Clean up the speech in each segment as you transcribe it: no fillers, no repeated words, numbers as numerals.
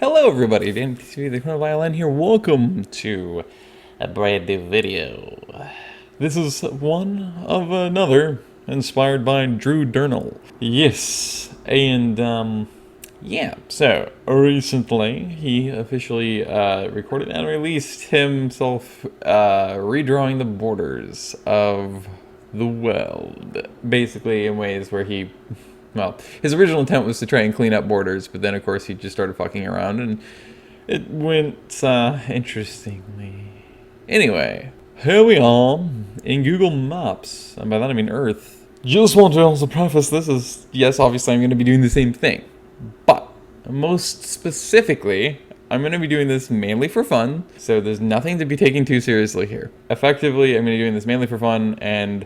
Hello everybody, TheCriminalViolin here. Welcome to a brand new video. This is one of another inspired by Drew Durnil. Yes, and yeah, so recently he officially recorded and released himself redrawing the borders of the world. Basically in ways where he, well, his original intent was to try and clean up borders, but then of course he just started fucking around and it went interestingly. Anyway, here we are in Google Maps, and by that I mean Earth. Just want to also preface this as, yes, obviously I'm going to be doing the same thing, but most specifically, I'm going to be doing this mainly for fun, so there's nothing to be taken too seriously here. Effectively, I'm going to be doing this mainly for fun, and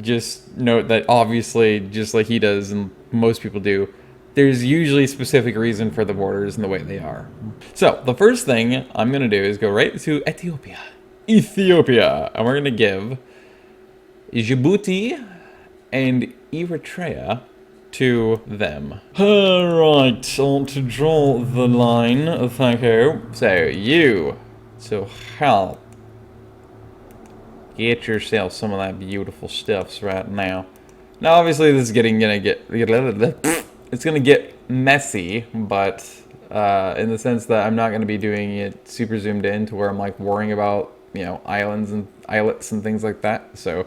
just note that obviously, just like he does and most people do, there's usually a specific reason for the borders and the way they are. So, the first thing I'm going to do is go right to Ethiopia. And we're going to give Djibouti and Eritrea to them. Alright, on to draw the line, thank you. So help. Get yourself some of that beautiful stuffs right now. Now, obviously, this is it's gonna get messy, but in the sense that I'm not gonna be doing it super zoomed in to where I'm like worrying about, you know, islands and islets and things like that. So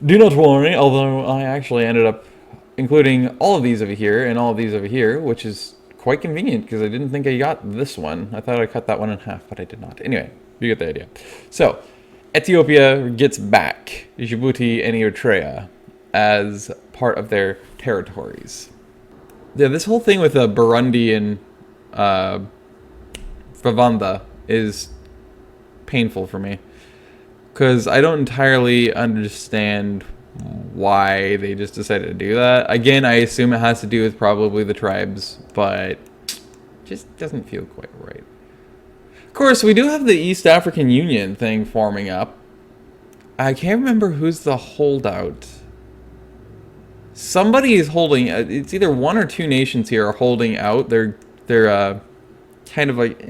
do not worry. Although I actually ended up including all of these over here and all of these over here, which is quite convenient because I didn't think I got this one. I thought I cut that one in half, but I did not. Anyway, you get the idea. So Ethiopia gets back Djibouti and Eritrea as part of their territories. Yeah, this whole thing with Burundi and Rwanda is painful for me because I don't entirely understand why they just decided to do that. Again, I assume it has to do with probably the tribes, but just doesn't feel quite right. Of course, we do have the East African Union thing forming up. I can't remember who's the holdout. Somebody is holding. It's either one or two nations here are holding out. They're kind of like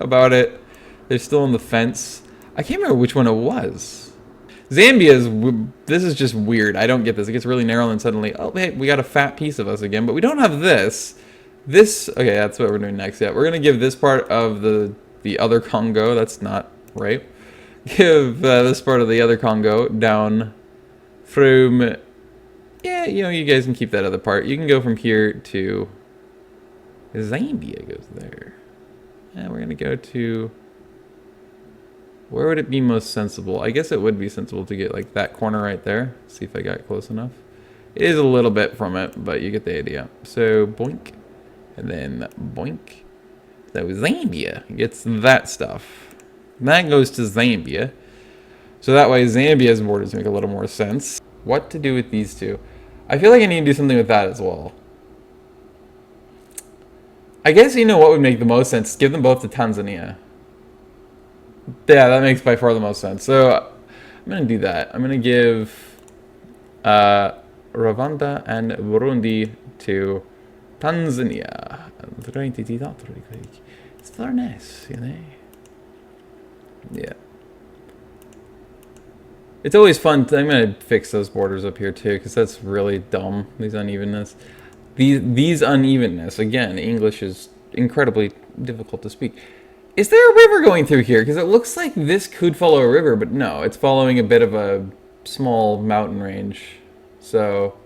about it. They're still on the fence. I can't remember which one it was. This is just weird. I don't get this. It gets really narrow and suddenly, oh, hey, we got a fat piece of us again, but we don't have this. Okay, that's what we're doing next. Yeah, we're going to give this part of the other Congo. That's not right. Give this part of the other Congo down from, yeah, you know, you guys can keep that other part. You can go from here to Zambia goes there. And we're going to go to, where would it be most sensible? I guess it would be sensible to get like that corner right there. See if I got close enough. It is a little bit from it, but you get the idea. So boink, and then boink. So Zambia gets that stuff. That goes to Zambia. So that way Zambia's borders make a little more sense. What to do with these two? I feel like I need to do something with that as well. I guess you know what would make the most sense? Give them both to Tanzania. Yeah, that makes by far the most sense. So I'm going to do that. I'm going to give Rwanda and Burundi to Tanzania. It's very nice, you know? Yeah. It's always fun. I'm going to fix those borders up here too, because that's really dumb, these unevenness. These unevenness, again, English is incredibly difficult to speak. Is there a river going through here? Because it looks like this could follow a river, but no, it's following a bit of a small mountain range. So,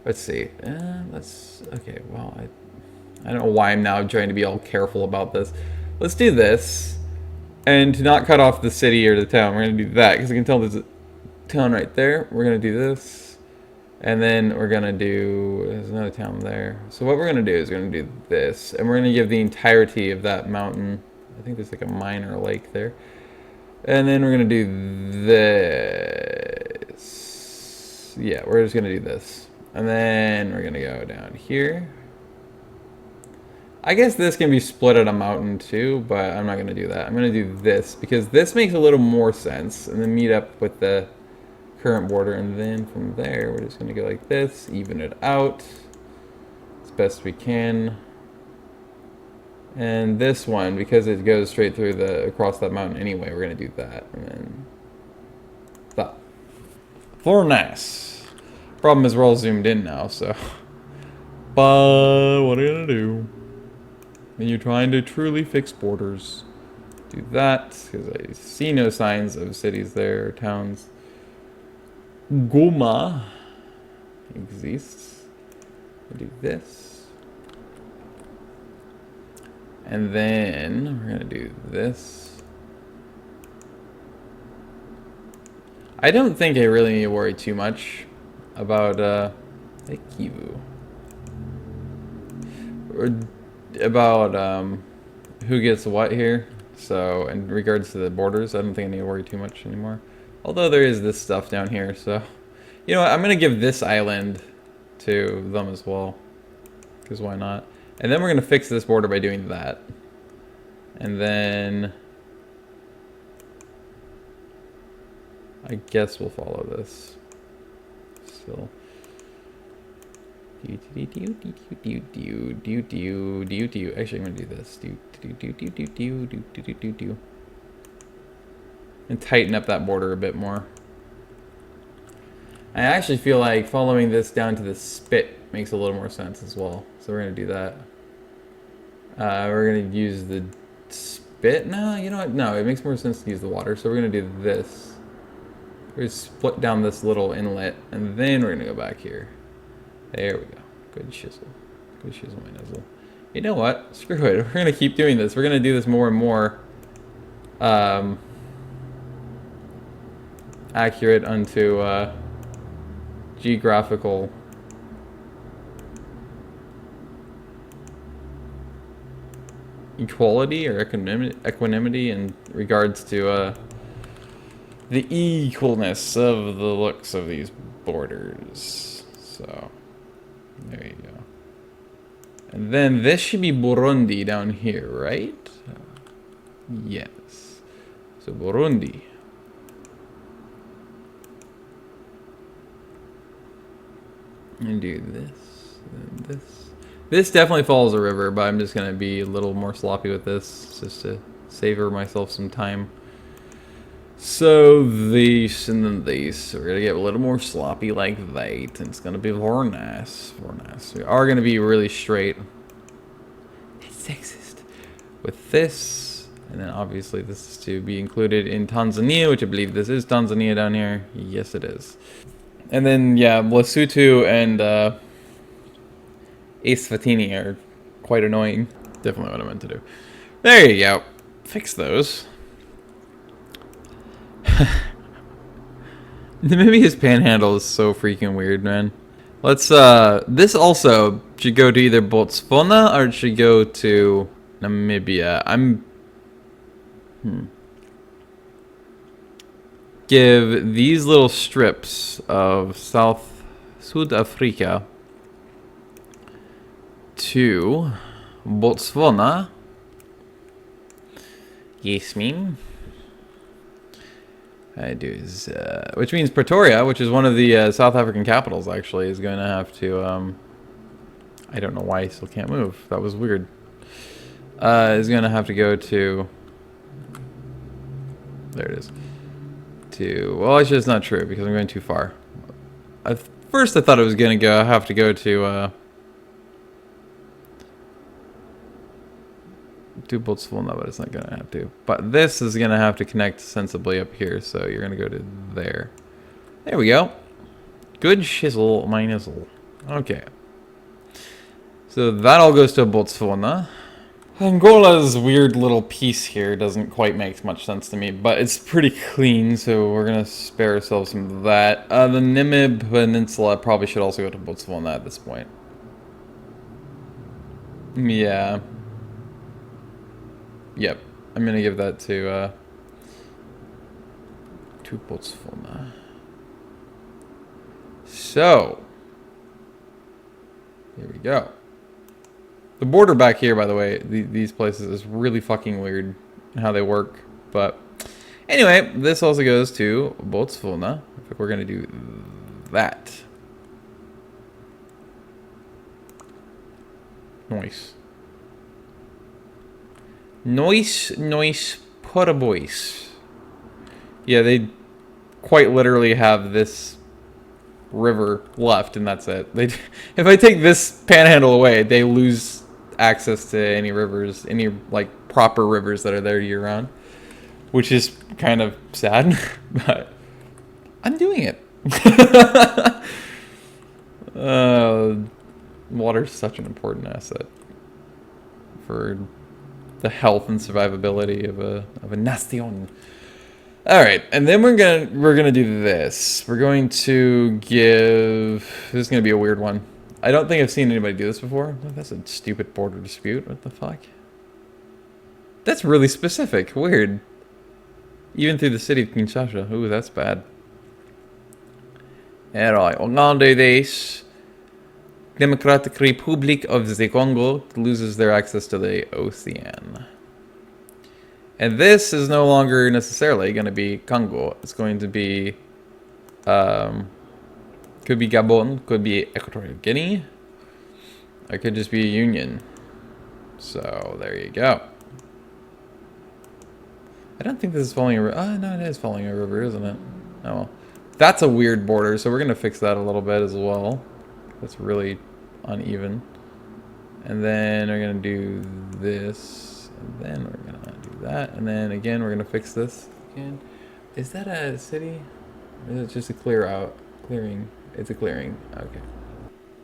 let's see. Okay, well, I don't know why I'm now trying to be all careful about this. Let's do this. And to not cut off the city or the town, we're going to do that, because I can tell there's a town right there. We're going to do this. And then we're going to do, there's another town there. So what we're going to do is we're going to do this. And we're going to give the entirety of that mountain, I think there's like a mine or a lake there. And then we're going to do this. Yeah, we're just going to do this. And then we're going to go down here. I guess this can be split at a mountain too, but I'm not going to do that. I'm going to do this because this makes a little more sense. And then meet up with the current border. And then from there, we're just going to go like this, even it out as best we can. And this one, because it goes straight through across that mountain anyway, we're gonna do that. And then that. For nice. Problem is we're all zoomed in now, so. But what are you gonna do? When you're trying to truly fix borders. Do that, because I see no signs of cities there, or towns. Goma exists. I'll do this. And then we're gonna do this. I don't think I really need to worry too much about Kivu. Or about who gets what here. So in regards to the borders, I don't think I need to worry too much anymore. Although there is this stuff down here, so you know what, I'm gonna give this island to them as well. Because why not? And then we're gonna fix this border by doing that. And then I guess we'll follow this. Still. Actually, I'm gonna do this. And tighten up that border a bit more. I actually feel like following this down to the spit makes a little more sense as well. So we're gonna do that. We're gonna use the spit. No, you know what? No, it makes more sense to use the water. So we're gonna do this. We're gonna split down this little inlet, and then we're gonna go back here. There we go. Good shizzle. Good shizzle, my nizzle. You know what? Screw it. We're gonna keep doing this. We're gonna do this more and more accurate unto geographical equality or equanimity in regards to the equalness of the looks of these borders. So there you go. And then this should be Burundi down here, right? Yes. So Burundi. And do this and this. This definitely follows a river, but I'm just gonna be a little more sloppy with this just to savor myself some time. So these and then these. So we're gonna get a little more sloppy like that, and it's gonna be very nice. Very nice. We are gonna be really straight. It's sexist. With this, and then obviously this is to be included in Tanzania, which I believe this is Tanzania down here. Yes, it is. And then yeah, Lesotho and Eswatini are quite annoying. Definitely what I meant to do. There you go. Fix those. Maybe his panhandle is so freaking weird, man. Let's this also should go to either Botswana or it should go to Namibia. Give these little strips of South Africa to Botswana. Yes, ma'am. I do is, which means Pretoria, which is one of the South African capitals, actually, is going to have to, I don't know why he still can't move. That was weird. Is going to have to go to, there it is, to, well, actually, it's not true, because I'm going too far. At first, I thought it was going to have to go to Botswana, but it's not gonna have to. But this is gonna have to connect sensibly up here, so you're gonna go to there. There we go. Good shizzle, my nizzle. Okay. So that all goes to Botswana. Angola's weird little piece here doesn't quite make much sense to me, but it's pretty clean, so we're gonna spare ourselves some of that. The Namib Peninsula probably should also go to Botswana at this point. Yeah. Yep, I'm gonna give that to Botswana. So, here we go. The border back here, by the way, these places is really fucking weird how they work. But anyway, this also goes to Botswana. I think we're gonna do that. Nice. Noise, noise, pura boys. Yeah, they quite literally have this river left, and that's it. They, if I take this panhandle away, they lose access to any rivers, any like proper rivers that are there year round, which is kind of sad, but I'm doing it. Water's such an important asset for the health and survivability of a nation. All right, and then we're gonna do this. We're going to give. This is gonna be a weird one. I don't think I've seen anybody do this before. Oh, that's a stupid border dispute. What the fuck? That's really specific. Weird. Even through the city of Kinshasa. Ooh, that's bad. All right, we're gonna do this. Democratic Republic of the Congo loses their access to the ocean. And this is no longer necessarily going to be Congo. It's going to be, could be Gabon, could be Equatorial Guinea. It could just be a union. So there you go. I don't think this is following a river. Oh, no, it is following a river, isn't it? Oh, well. That's a weird border, so we're going to fix that a little bit as well. That's really uneven. And then we're going to do this. And then we're going to do that. And then again, we're going to fix this again. Is that a city? Or is it just a clearing? It's a clearing. Okay.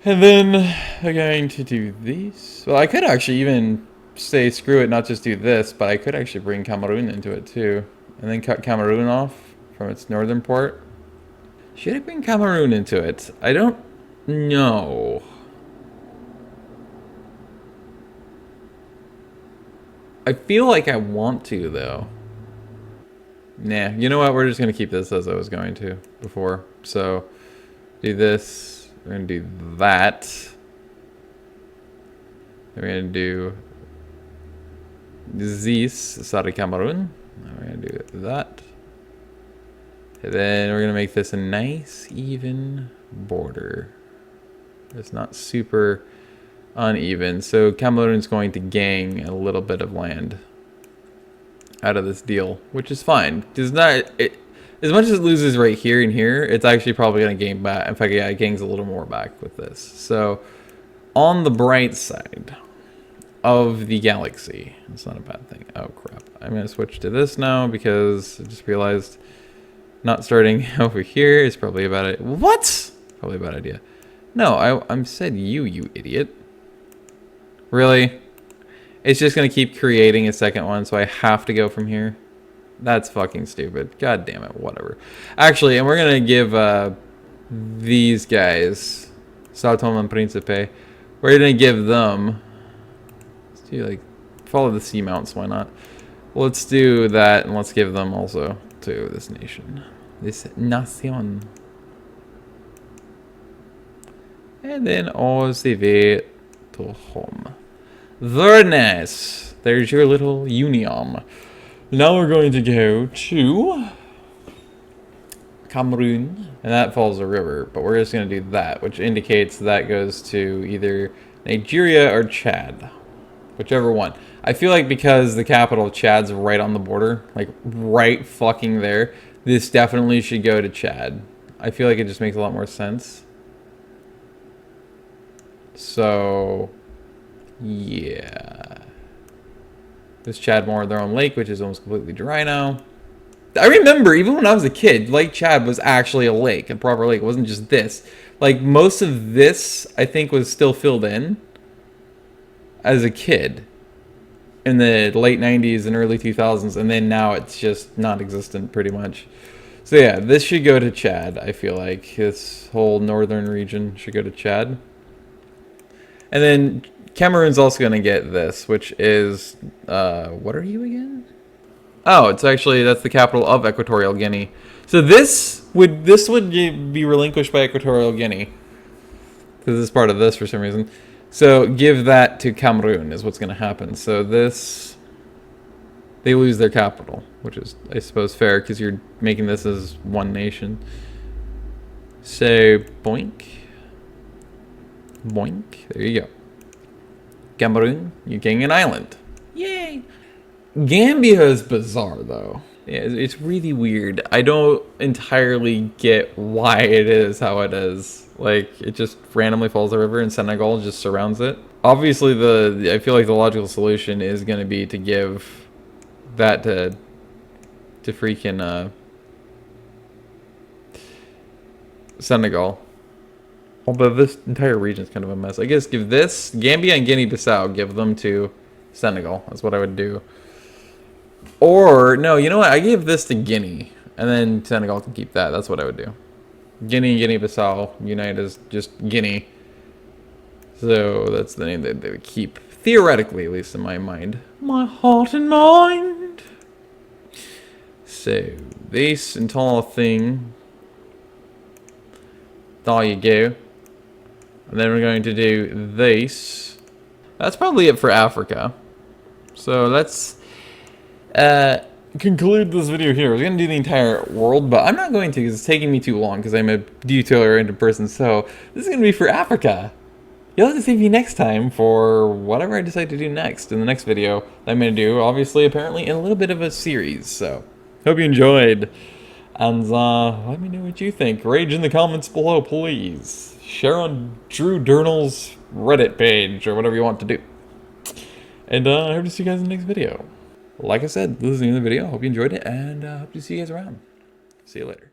And then we're going to do these. Well, I could actually even say screw it, not just do this, but I could actually bring Cameroon into it too. And then cut Cameroon off from its northern port. Should I bring Cameroon into it? I don't know. I feel like I want to, though. Nah, you know what? We're just going to keep this as I was going to before. So, do this. We're going to do that. Then we're going to do this, sorry, Cameroon. And we're going to do that. And then we're going to make this a nice, even border. It's not super uneven. So Cameroon's going to gain a little bit of land out of this deal, which is fine. Does not it, as much as it loses right here and here, it's actually probably going to gain back. In fact, yeah, it gains a little more back with this. So on the bright side of the galaxy, it's not a bad thing. Oh crap! I'm going to switch to this now because I just realized not starting over here is probably a bad idea. What? Probably a bad idea. No, I'm said you idiot. Really? It's just going to keep creating a second one, so I have to go from here? That's fucking stupid. God damn it, whatever. Actually, and we're going to give these guys, Sao Tome and Principe, we're going to give them, let's do like, follow the seamounts, why not? Let's do that, and let's give them also to this nation. This nation. And then all the way to home. Very nice. There's your little union. Now we're going to go to Cameroon. And that follows a river. But we're just going to do that, which indicates that goes to either Nigeria or Chad. Whichever one. I feel like because the capital of Chad's right on the border, like right fucking there, this definitely should go to Chad. I feel like it just makes a lot more sense. So, yeah. This Chad more their own lake, which is almost completely dry now. I remember, even when I was a kid, Lake Chad was actually a lake, a proper lake. It wasn't just this. Like, most of this, I think, was still filled in as a kid in the late 90s and early 2000s. And then now it's just non-existent, pretty much. So, yeah, this should go to Chad, I feel like. This whole northern region should go to Chad. And then Cameroon's also going to get this, which is, what are you again? Oh, it's actually, that's the capital of Equatorial Guinea. So this would be relinquished by Equatorial Guinea. Because it's part of this for some reason. So give that to Cameroon is what's going to happen. So this, they lose their capital, which is, I suppose, fair because you're making this as one nation. So, boink. Boink. There you go. Cameroon, you gain an island. Yay! Gambia is bizarre, though. Yeah, it's really weird. I don't entirely get why it is how it is. Like, it just randomly falls the river and Senegal just surrounds it. Obviously, I feel like the logical solution is going to be to give that to freaking Senegal. Although this entire region is kind of a mess. I guess give this, Gambia and Guinea-Bissau, give them to Senegal. That's what I would do. Or, no, you know what? I give this to Guinea. And then Senegal can keep that. That's what I would do. Guinea and Guinea-Bissau unite as just Guinea. So that's the name that they would keep. Theoretically, at least in my mind. My heart and mind. So, this entire thing. There you go. And then we're going to do this. That's probably it for Africa. So let's conclude this video here. I was going to do the entire world, but I'm not going to because it's taking me too long because I'm a detail-oriented person. So this is going to be for Africa. You'll have to see me next time for whatever I decide to do next in the next video that I'm going to do. Obviously, apparently, in a little bit of a series. So hope you enjoyed. And let me know what you think. Rage in the comments below, please. Share on Drew Durnil's Reddit page, or whatever you want to do. And I hope to see you guys in the next video. Like I said, this is the end of the video. Hope you enjoyed it, and hope to see you guys around. See you later.